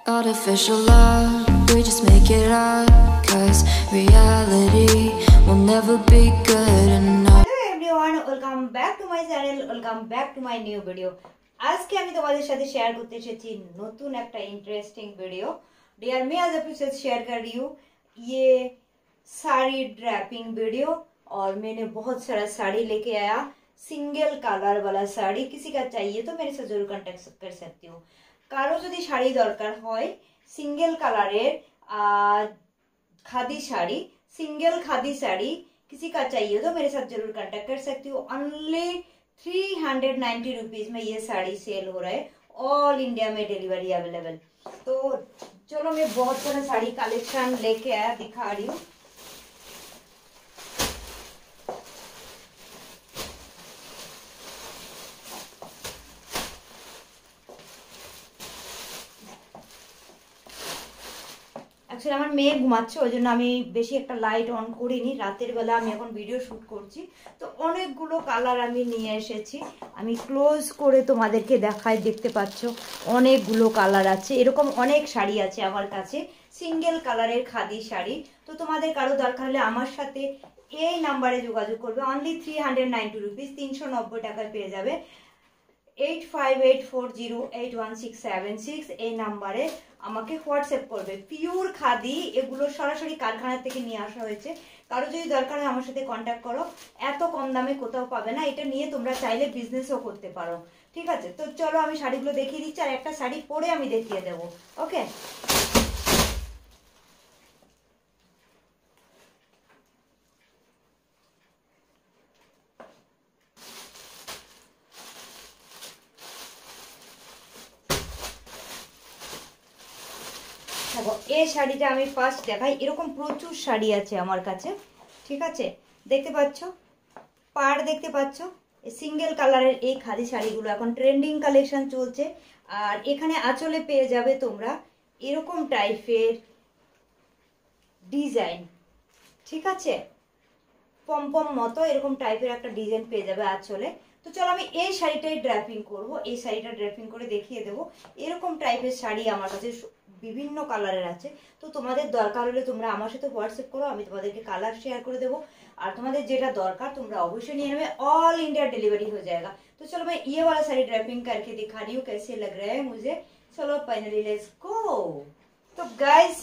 Artificial love, we just make it up, 'cause reality will never be good enough. Hello everyone, welcome back to my channel, welcome back to my new video. আজকে আমি তোমাদের সাথে share করতে এসেছি নতুন একটা interesting video. Dear मैं आज अपने साथ शेयर कर रही हूँ ये साड़ी ड्रैपिंग वीडियो और मैंने बहुत सारा साड़ी लेके आया. सिंगल कलर वाला साड़ी किसी का चाहिए तो मेरे साथ जरूर कांटेक्ट कर सकती हो. কারো যদি শাড়ি দরকার হয় সিঙ্গেল কালারের खादी साड़ी, सिंगल खादी साड़ी किसी का चाहिए तो मेरे साथ जरूर कांटेक्ट कर सकती हो. ओनली 390 रुपीज में ये साड़ी सेल हो रहा है. ऑल इंडिया में डिलीवरी अवेलेबल. तो चलो मैं बहुत सारा साड़ी कलेक्शन लेके आया, दिखा रही हूँ. एक्चुअली আমার মেয়ে ঘুমাচ্ছে ওই জন্য আমি বেশি একটা লাইট অন করিনি. রাতের বেলা আমি এখন ভিডিও শুট করছি. তো অনেকগুলো কালার আমি নিয়ে এসেছি. আমি ক্লোজ করে তোমাদেরকে দেখাই, দেখতে পাচ্ছ অনেকগুলো কালার আছে. এরকম অনেক শাড়ি আছে আমার কাছে সিঙ্গেল কালারের খাদি শাড়ি. তো তোমাদের কারো দরকার হলে আমার সাথে এই নাম্বারে যোগাযোগ করবে. অনলি 390 রুপিস, 390 টাকায় পেয়ে যাবে. 8584081676 এই নাম্বারে আমাকে হোয়াটসঅ্যাপ করবে. পিওর খাদি, এগুলো সরাসরি কারখানা থেকে নিয়ে আসা হয়েছে. কারো যদি দরকার হয় আমার সাথে কন্ট্যাক্ট করো. এত কম দামে কোথাও পাবে না. এটা নিয়ে তোমরা চাইলে বিজনেসও করতে পারো. ঠিক আছে, তো চলো আমি শাড়িগুলো দেখিয়ে দিচ্ছি আর একটা শাড়ি পরে আমি দেখিয়ে দেবো. ওকে, এই শাড়িটা আমি ফার্স্ট দেখাই. এরকম প্রচুর শাড়ি আছে আমার কাছে. ঠিক আছে, দেখতে পাচ্ছ পাড়, দেখতে পাচ্ছ সিঙ্গেল কালারের এই খাদি শাড়িগুলো এখন ট্রেন্ডিং কালেকশন চলছে. আর এখানে আঁচলে পেয়ে যাবে তোমরা এরকম টাইপের ডিজাইন. ঠিক আছে, পমপম মতো এরকম টাইপের একটা ডিজাইন পেয়ে যাবে আঁচলে. তো চলো আমি এই শাড়িটাই ড্র্যাপিং করব. এই শাড়িটা ড্র্যাপিং করে দেখিয়ে দেবো. এরকম টাইপের শাড়ি আমার কাছে বিভিন্ন কালারের আছে. তো তোমাদের দরকার হলে তোমরা আমার সাথে হোয়াটসঅ্যাপ করো, আমি তোমাদেরকে কালার শেয়ার করে দেবো. আর তোমাদের যেটা দরকার তোমরা অবশ্যই নিয়ে নেবে. ऑल इंडिया डिलीवरी हो जाएगा. तो चलो मैं ये वाला साड़ी ड्रैपिंग करके दिखा रही हूँ कैसे लग रहा है मुझे. चलो फाइनली लेट्स गो. তো গাইস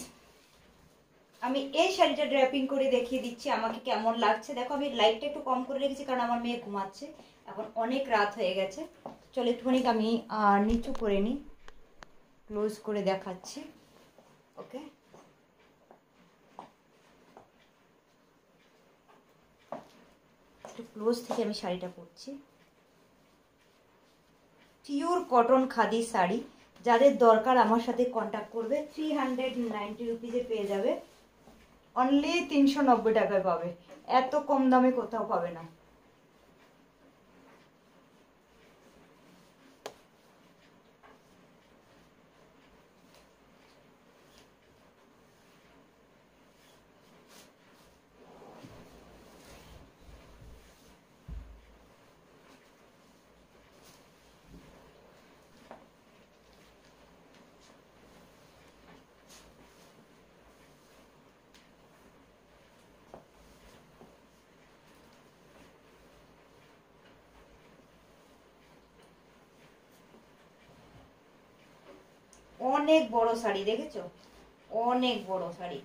আমি এই শাড়িটা ড্র্যাপিং করে দেখিয়ে দিচ্ছি আমাকে কেমন লাগছে. দেখো আমি লাইটটা একটু কম করে রেখেছি কারণ আমার মেয়ে ঘুমাচ্ছে, এখন অনেক রাত হয়ে গেছে. চলো একটুখানি আমি নিচু করে নিই, ক্লোজ করে দেখাচ্ছি. ওকে, একটু ক্লোজ থেকে আমি শাড়িটা পরছি. Pure cotton khadi sari. যাদের দরকার আমার সাথে কন্ট্যাক্ট করবে. 390 রুপিজে পেয়ে যাবে. অনলি 390 টাকায় পাবে. এত কম দামে কোথাও পাবে না. অনেক বড় শাড়ি, দেখেছো অনেক বড় শাড়ি.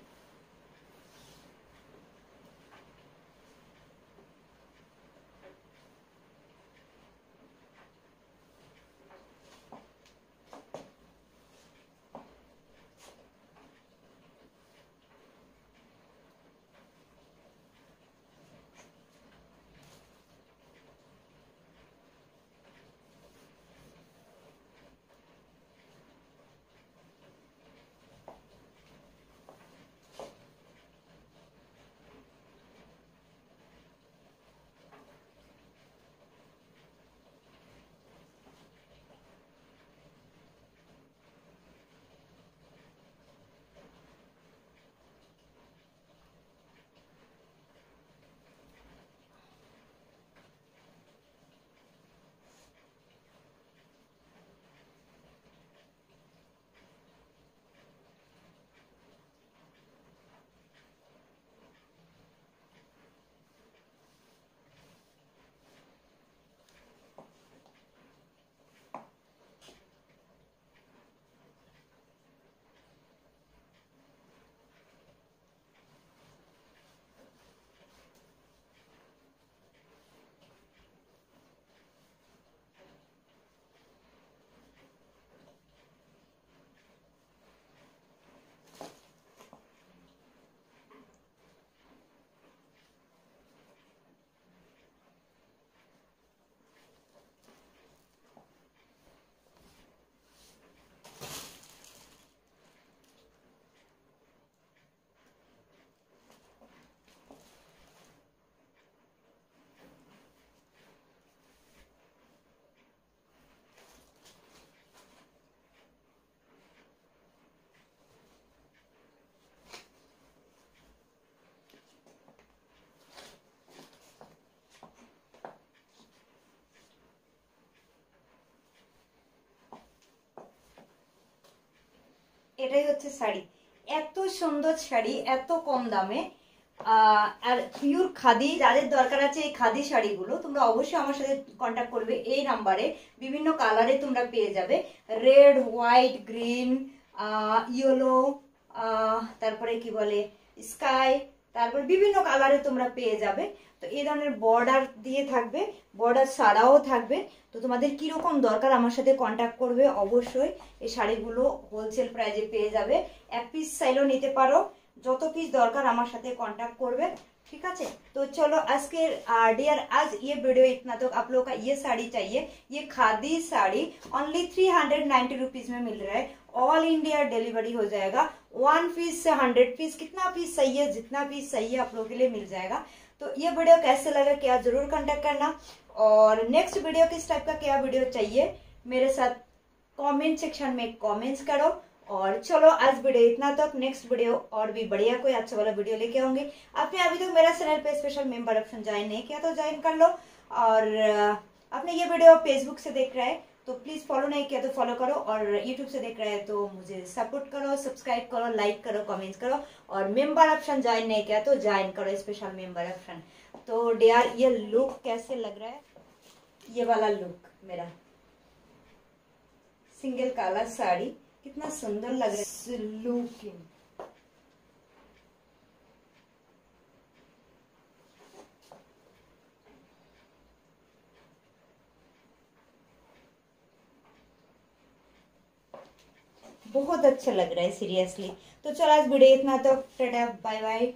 এটাই হচ্ছে শাড়ি। এত সুন্দর শাড়ি এত কম দামে, আর পিওর খাদি। যাদের দরকার আছে এই খাদি শাড়িগুলো, তোমরা অবশ্যই আমার সাথে কন্ট্যাক্ট করবে এই নাম্বারে। বিভিন্ন কালারে তোমরা পেয়ে যাবে, রেড, হোয়াইট, গ্রিন, ইয়েলো, তারপরে কি বলে স্কাই, তারপর বিভিন্ন কালারে তোমরা পেয়ে যাবে। তো এই ধরনের বর্ডার দিয়ে থাকবে, বর্ডার ছাড়াও থাকবে। তো তোমাদের কিরকম দরকার আমার সাথে কন্ট্যাক্ট করবে অবশ্যই। এই শাড়িগুলো হোলসেল প্রাইজে পেয়ে যাবে, এক পিস চাইলেও নিতে পারো, যত পিস দরকার আমার সাথে कांटेक्ट করবে, ठीक है। तो चलो आज के डियर आज ये वीडियो इतना। तो आप लोगों का ये साड़ी चाहिए, ये खादी साड़ी ओनली 390 रुपीज में मिल रहा है। ऑल इंडिया डिलीवरी हो जाएगा, 1 पीस से 100 पीस, कितना पीस चाहिए जितना पीस चाहिए आप लोगों के लिए मिल जाएगा। तो ये वीडियो कैसे लगा क्या जरूर कांटेक्ट करना, और नेक्स्ट वीडियो किस टाइप का क्या वीडियो चाहिए मेरे साथ कमेंट सेक्शन में कमेंट्स करो। और चलो आज वीडियो इतना तक, नेक्स्ट वीडियो और भी बढ़िया कोई अच्छा वाला वीडियो लेके आऊंगी। आपने अभी तक मेरा चैनल पे स्पेशल मेंबर ऑप्शन ज्वाइन नहीं किया तो ज्वाइन कर लो, और आपने ये वीडियो फेसबुक से देख रहा है तो प्लीज फॉलो नहीं किया तो फॉलो करो, और यूट्यूब से देख रहा है तो मुझे सपोर्ट करो, सब्सक्राइब करो, लाइक करो, कमेंट्स करो, और मेंबर ऑप्शन ज्वाइन नहीं किया तो ज्वाइन करो स्पेशल मेंबर ऑप्शन। तो डियर ये लुक कैसे लग रहा है, ये वाला लुक मेरा सिंगल कलर साड़ी कितना सुंदर लग रहा है लुकिंग। बहुत अच्छा लग रहा है सीरियसली। तो चलो आज वीडियो इतना, तो टाटा बाय बाय।